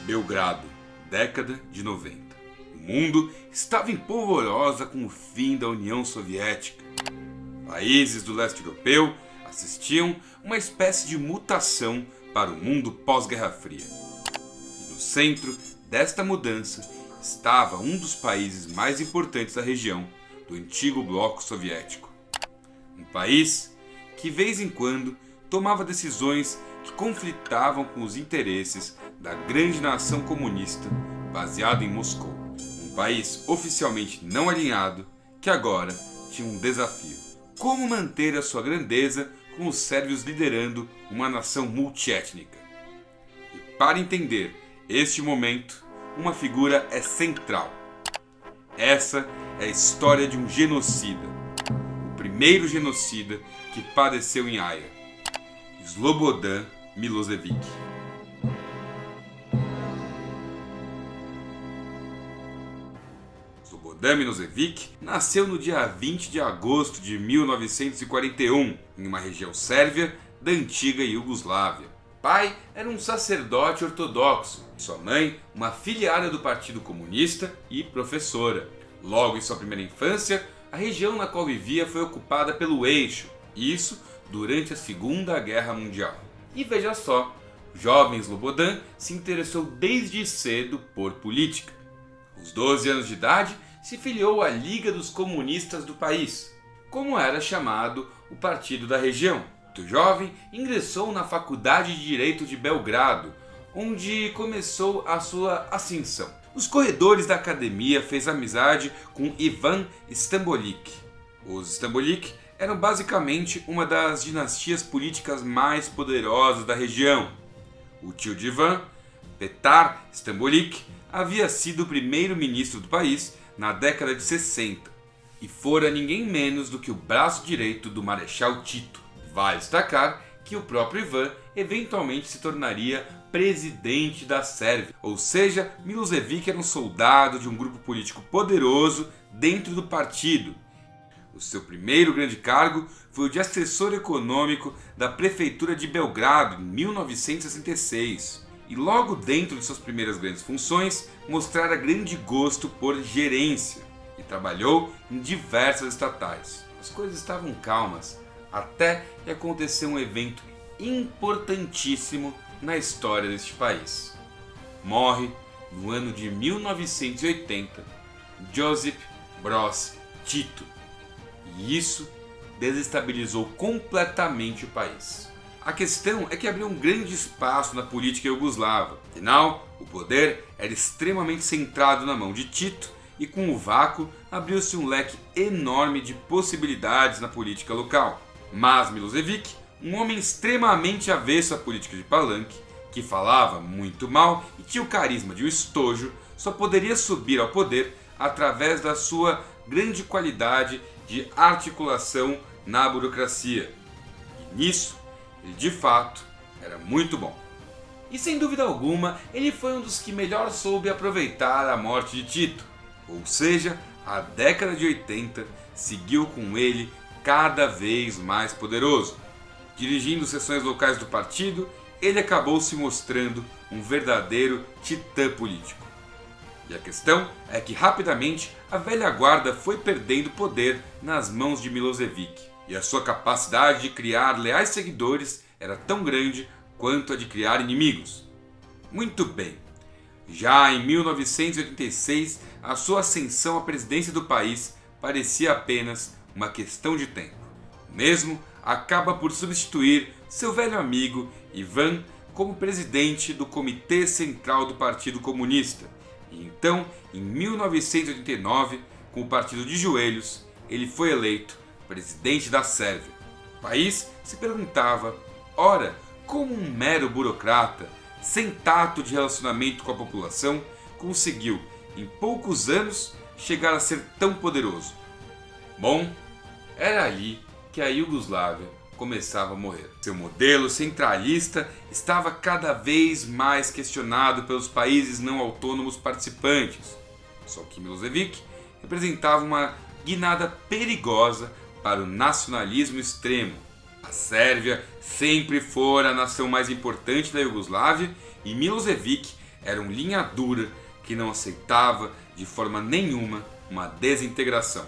Belgrado, década de 90. O mundo estava em polvorosa com o fim da União Soviética. Países do leste europeu assistiam uma espécie de mutação para o mundo pós-Guerra Fria. E no centro desta mudança estava um dos países mais importantes da região do antigo bloco soviético. Um país que, vez em quando, tomava decisões que conflitavam com os interesses da grande nação comunista baseada em Moscou. Um país oficialmente não alinhado que agora tinha um desafio: como manter a sua grandeza com os sérvios liderando uma nação multiétnica. E para entender este momento, uma figura é central. Essa é a história de um genocida, o primeiro genocida que padeceu em Haia, Slobodan Milošević. Slobodan Milošević nasceu no dia 20 de agosto de 1941, em uma região sérvia da antiga Iugoslávia. Pai era um sacerdote ortodoxo, sua mãe uma afiliada do Partido Comunista e professora. Logo em sua primeira infância, a região na qual vivia foi ocupada pelo Eixo, isso durante a Segunda Guerra Mundial. E veja só, o jovem Slobodan se interessou desde cedo por política. Aos 12 anos de idade, se filiou à Liga dos Comunistas do país, como era chamado o partido da região. Muito jovem, ingressou na Faculdade de Direito de Belgrado, onde começou a sua ascensão. Nos corredores da academia fez amizade com Ivan Stambolić. Os Stambolić eram basicamente uma das dinastias políticas mais poderosas da região. O tio de Ivan, Petar Stambolić, havia sido o primeiro-ministro do país na década de 60 e fora ninguém menos do que o braço direito do Marechal Tito. Vale destacar que o próprio Ivan eventualmente se tornaria presidente da Sérvia, ou seja, Milošević era um soldado de um grupo político poderoso dentro do partido. O seu primeiro grande cargo foi o de assessor econômico da prefeitura de Belgrado em 1966. E logo dentro de suas primeiras grandes funções, mostrara grande gosto por gerência e trabalhou em diversas estatais. As coisas estavam calmas até que aconteceu um evento importantíssimo na história deste país. Morre no ano de 1980 Josip Broz Tito. E isso desestabilizou completamente o país. A questão é que abriu um grande espaço na política iugoslava. Afinal, o poder era extremamente centrado na mão de Tito e com o vácuo abriu-se um leque enorme de possibilidades na política local. Mas Milošević, um homem extremamente avesso à política de palanque, que falava muito mal e tinha o carisma de um estojo, só poderia subir ao poder através da sua grande qualidade de articulação na burocracia. E nisso, ele de fato era muito bom. E sem dúvida alguma, ele foi um dos que melhor soube aproveitar a morte de Tito. Ou seja, a década de 80 seguiu com ele cada vez mais poderoso. Dirigindo sessões locais do partido, ele acabou se mostrando um verdadeiro titã político. E a questão é que rapidamente a velha guarda foi perdendo poder nas mãos de Milošević, e a sua capacidade de criar leais seguidores era tão grande quanto a de criar inimigos. Muito bem, já em 1986 a sua ascensão à presidência do país parecia apenas uma questão de tempo. O mesmo acaba por substituir seu velho amigo Ivan como presidente do Comitê Central do Partido Comunista. E então, em 1989, com o partido de joelhos, ele foi eleito presidente da Sérvia. O país se perguntava, ora, como um mero burocrata, sem tato de relacionamento com a população, conseguiu, em poucos anos, chegar a ser tão poderoso? Bom, era ali que a Iugoslávia começava a morrer. Seu modelo centralista estava cada vez mais questionado pelos países não autônomos participantes. Só que Milošević representava uma guinada perigosa para o nacionalismo extremo. A Sérvia sempre fora a nação mais importante da Iugoslávia e Milošević eram linha dura que não aceitava de forma nenhuma uma desintegração.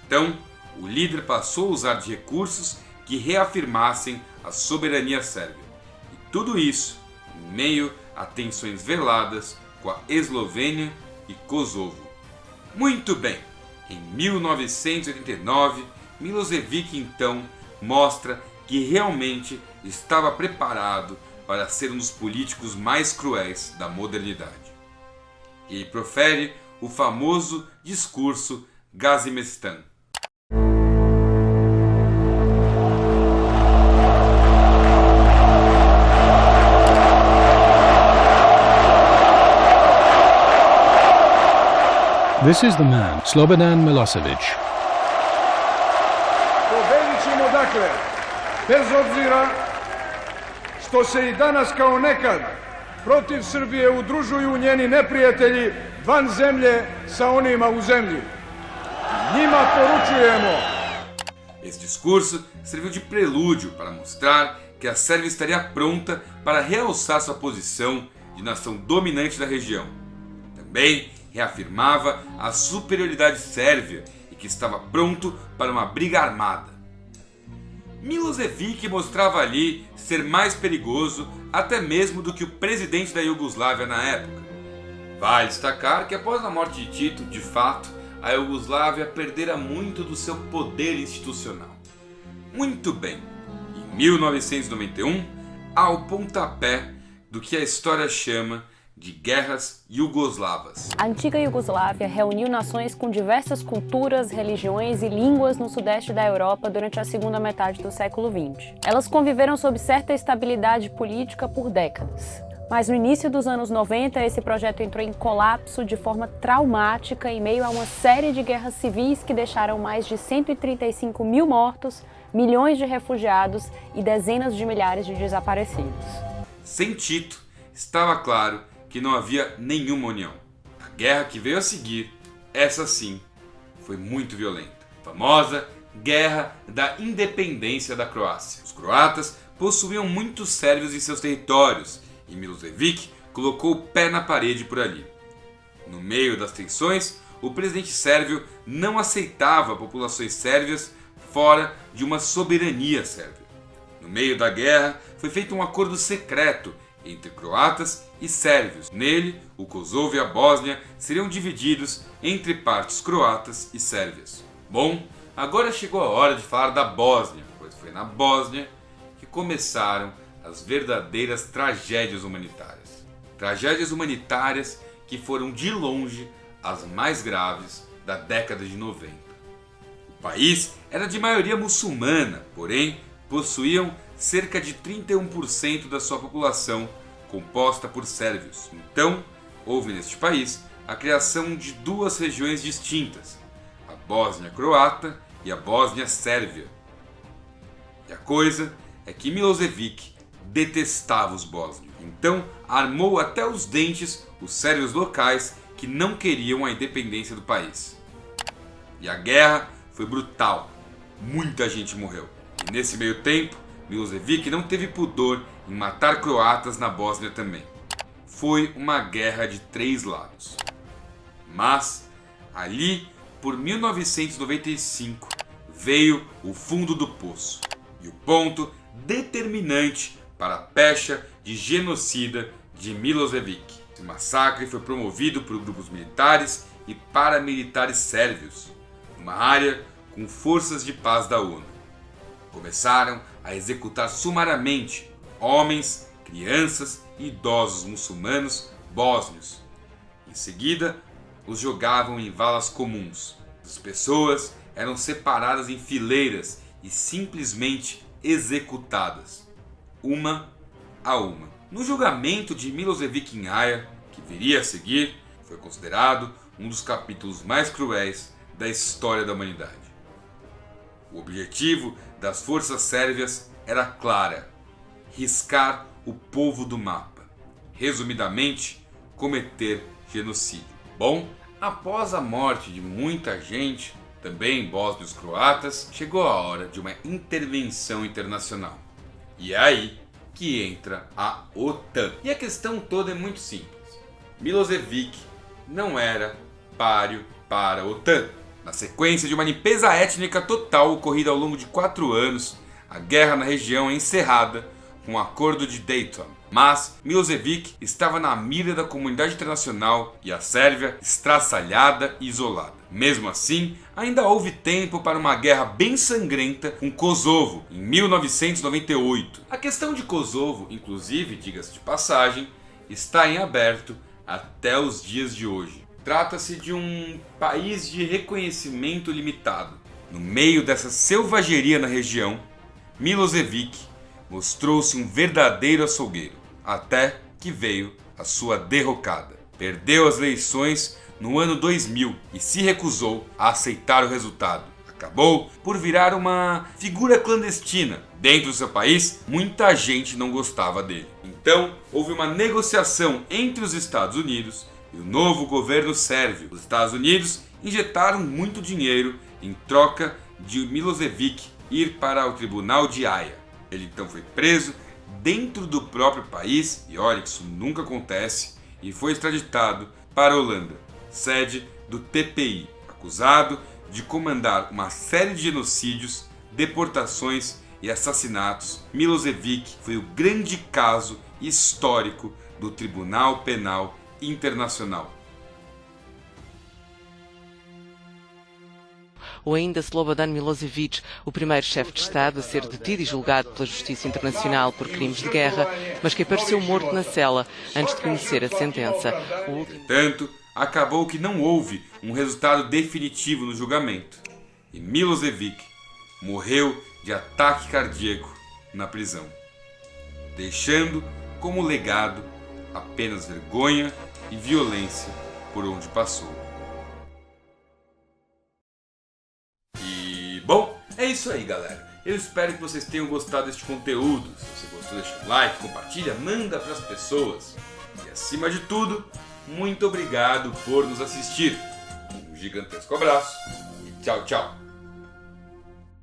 Então, o líder passou a usar de recursos que reafirmassem a soberania sérvia. E tudo isso em meio a tensões veladas com a Eslovênia e Kosovo. Muito bem, em 1989, Milošević então mostra que realmente estava preparado para ser um dos políticos mais cruéis da modernidade. E ele profere o famoso discurso Gazimestan. This is the man, Slobodan Milošević. Pobedit ćemo dakle, bez obzira što se i danas kao nekad protiv Srbije udružuju njeni neprijatelji van zemlje sa onima u zemlji. Njima poručujemo. Esse discurso serviu de prelúdio para mostrar que a Sérvia estaria pronta para realçar sua posição de nação dominante da região. Também reafirmava a superioridade sérvia e que estava pronto para uma briga armada. Milošević mostrava ali ser mais perigoso até mesmo do que o presidente da Iugoslávia na época. Vale destacar que após a morte de Tito, de fato, a Iugoslávia perdera muito do seu poder institucional. Muito bem, em 1991, há o pontapé do que a história chama de guerras iugoslavas. A antiga Iugoslávia reuniu nações com diversas culturas, religiões e línguas no sudeste da Europa durante a segunda metade do século XX. Elas conviveram sob certa estabilidade política por décadas. Mas no início dos anos 90, esse projeto entrou em colapso de forma traumática em meio a uma série de guerras civis que deixaram mais de 135 mil mortos, milhões de refugiados e dezenas de milhares de desaparecidos. Sem Tito, estava claro que não havia nenhuma união. A guerra que veio a seguir, essa sim, foi muito violenta. A famosa Guerra da Independência da Croácia. Os croatas possuíam muitos sérvios em seus territórios e Milošević colocou o pé na parede por ali. No meio das tensões, o presidente sérvio não aceitava populações sérvias fora de uma soberania sérvia. No meio da guerra, foi feito um acordo secreto entre croatas e sérvios. Nele, o Kosovo e a Bósnia seriam divididos entre partes croatas e sérvias. Bom, agora chegou a hora de falar da Bósnia, pois foi na Bósnia que começaram as verdadeiras tragédias humanitárias. Tragédias humanitárias que foram de longe as mais graves da década de 90. O país era de maioria muçulmana, porém possuíam cerca de 31% da sua população composta por sérvios. Então, houve neste país a criação de duas regiões distintas, a Bósnia Croata e a Bósnia Sérvia. E a coisa é que Milošević detestava os bósnios. Então, armou até os dentes os sérvios locais que não queriam a independência do país. E a guerra foi brutal. Muita gente morreu. E nesse meio tempo, Milošević não teve pudor em matar croatas na Bósnia também. Foi uma guerra de 3 lados. Mas, ali, por 1995, veio o fundo do poço. E o ponto determinante para a pecha de genocida de Milošević. Esse massacre foi promovido por grupos militares e paramilitares sérvios, numa área com forças de paz da ONU. Começaram a executar sumariamente homens, crianças e idosos muçulmanos bósnios. Em seguida, os jogavam em valas comuns. As pessoas eram separadas em fileiras e simplesmente executadas, uma a uma. No julgamento de Milošević em Haia, que viria a seguir, foi considerado um dos capítulos mais cruéis da história da humanidade. O objetivo das forças sérvias era clara: riscar o povo do mapa. Resumidamente, cometer genocídio. Bom, após a morte de muita gente, também bósnios croatas, chegou a hora de uma intervenção internacional. E é aí que entra a OTAN. E a questão toda é muito simples. Milošević não era páreo para a OTAN. Na sequência de uma limpeza étnica total ocorrida ao longo de 4 anos, a guerra na região é encerrada com o Acordo de Dayton. Mas Milošević estava na mira da comunidade internacional e a Sérvia estraçalhada e isolada. Mesmo assim, ainda houve tempo para uma guerra bem sangrenta com Kosovo em 1998. A questão de Kosovo, inclusive, diga-se de passagem, está em aberto até os dias de hoje. Trata-se de um país de reconhecimento limitado. No meio dessa selvageria na região, Milošević mostrou-se um verdadeiro açougueiro, até que veio a sua derrocada. Perdeu as eleições no ano 2000 e se recusou a aceitar o resultado. Acabou por virar uma figura clandestina. Dentro do seu país, muita gente não gostava dele. Então, houve uma negociação entre os Estados Unidos e o novo governo sérvio. Os Estados Unidos injetaram muito dinheiro em troca de Milošević ir para o tribunal de Haia. Ele então foi preso dentro do próprio país, e olha que isso nunca acontece, e foi extraditado para a Holanda, sede do TPI, acusado de comandar uma série de genocídios, deportações e assassinatos. Milošević foi o grande caso histórico do Tribunal Penal Internacional. Ou ainda Slobodan Milošević, o primeiro chefe de Estado a ser detido e julgado pela Justiça Internacional por crimes de guerra, mas que apareceu morto na cela antes de conhecer a sentença. Portanto, acabou que não houve um resultado definitivo no julgamento, e Milošević morreu de ataque cardíaco na prisão, deixando como legado apenas vergonha e violência por onde passou. E bom, é isso aí, galera. Eu espero que vocês tenham gostado deste conteúdo. Se você gostou, deixa um like, compartilha, manda para as pessoas. E acima de tudo, muito obrigado por nos assistir. Um gigantesco abraço e tchau, tchau.